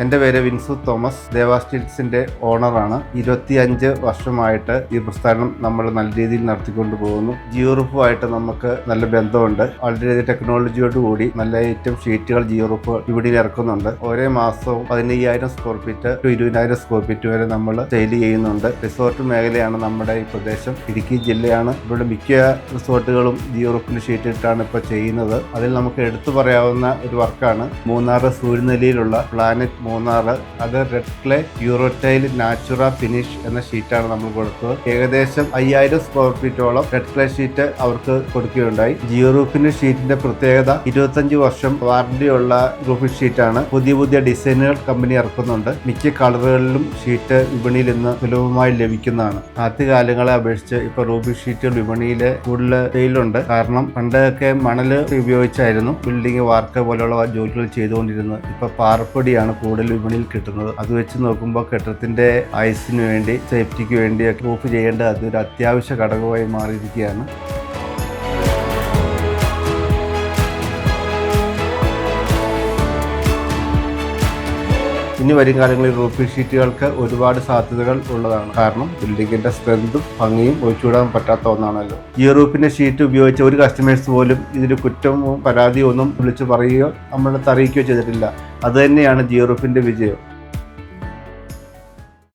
എൻ്റെ പേര് വിൻസു തോമസ്, ദേവാ സ്റ്റീൽസിൻ്റെ ഓണറാണ്. 25 വർഷമായിട്ട് ഈ പ്രസ്ഥാനം നമ്മൾ നല്ല രീതിയിൽ നടത്തിക്കൊണ്ട് പോകുന്നു. ജിയോറൂഫുമായിട്ട് നമുക്ക് നല്ല ബന്ധമുണ്ട്. വളരെയധികം ടെക്നോളജിയോടുകൂടി നല്ല ഐറ്റം ഷീറ്റുകൾ ജിയോറൂഫ് വിപണിയിൽ ഇറക്കുന്നുണ്ട്. ഓരോ മാസവും 15,000 square feet to 20,000 square feet വരെ നമ്മൾ സെയിൽ ചെയ്യുന്നുണ്ട്. റിസോർട്ട് മേഖലയാണ് നമ്മുടെ ഈ പ്രദേശം. ഇടുക്കി ജില്ലയാണ്. ഇവിടെ മിക്ക റിസോർട്ടുകളും ജിയോറൂഫിൻ്റെ ഷീറ്റ് ഇട്ടാണ് ഇപ്പോൾ ചെയ്യുന്നത്. അതിൽ നമുക്ക് എടുത്തു പറയാവുന്ന ഒരു വർക്കാണ് മൂന്നാർ സൂര്യനെല്ലിയിലുള്ള പ്ലാനറ്റ് മൂന്നാർ. അത് റെഡ് ക്ലേ യൂറോടൈൽ നാച്ചുറ ഫിനിഷ് എന്ന ഷീറ്റാണ് നമ്മൾ കൊടുത്തത്. ഏകദേശം 5,000 സ്ക്വയർ ഫീറ്റോളം റെഡ് ക്ലേ ഷീറ്റ് അവർക്ക് കൊടുക്കുകയുണ്ടായി. ജിയോറൂഫിന്റെ ഷീറ്റിന്റെ പ്രത്യേകത 25 വർഷം വാറന്റിയുള്ള റൂഫിംഗ് ഷീറ്റാണ്. പുതിയ ഡിസൈനുകൾ കമ്പനി ഇറക്കുന്നുണ്ട്. മിക്ക കളറുകളിലും ഷീറ്റ് വിപണിയിൽ ഇന്ന് സുലഭമായി ലഭിക്കുന്നതാണ്. ആദ്യകാലങ്ങളെ അപേക്ഷിച്ച് ഇപ്പൊ റൂഫിംഗ് ഷീറ്റുകൾ വിപണിയിൽ കൂടുതൽ സെയിലുണ്ട്. കാരണം പണ്ടൊക്കെ മണൽ ഉപയോഗിച്ചായിരുന്നു ബിൽഡിംഗ് വാർക്ക് പോലെയുള്ള ജോലികൾ ചെയ്തുകൊണ്ടിരുന്നത്. ഇപ്പൊ പാറപ്പൊടിയാണ് കൂടുതൽ വിപണിയിൽ കിട്ടുന്നത്. അത് വെച്ച് നോക്കുമ്പോൾ കെട്ടിടത്തിന്റെ ആയുസിന് വേണ്ടി, സേഫ്റ്റിക്ക് വേണ്ടി റൂഫ് ചെയ്യേണ്ട അതൊരു അത്യാവശ്യ ഘടകമായി മാറിയിരിക്കുകയാണ്. ഇനി വരും കാലങ്ങളിൽ റൂഫിംഗ് ഷീറ്റുകൾക്ക് ഒരുപാട് സാധ്യതകൾ ഉള്ളതാണ്. കാരണം ബിൽഡിങ്ങിന്റെ സ്ട്രെങ്തും ഭംഗിയും ഒഴിച്ചുവിടാൻ പറ്റാത്ത ഒന്നാണല്ലോ. ജിയോറൂഫിന്റെ ഷീറ്റ് ഉപയോഗിച്ച ഒരു കസ്റ്റമേഴ്സ് പോലും ഇതിന് കുറ്റമോ പരാതിയോ ഒന്നും വിളിച്ചു പറയുകയോ നമ്മളെ അറിയിക്കുകയോ ചെയ്തിട്ടില്ല. അതുതന്നെയാണ് ജിയോറൂഫിന്റെ വിജയം.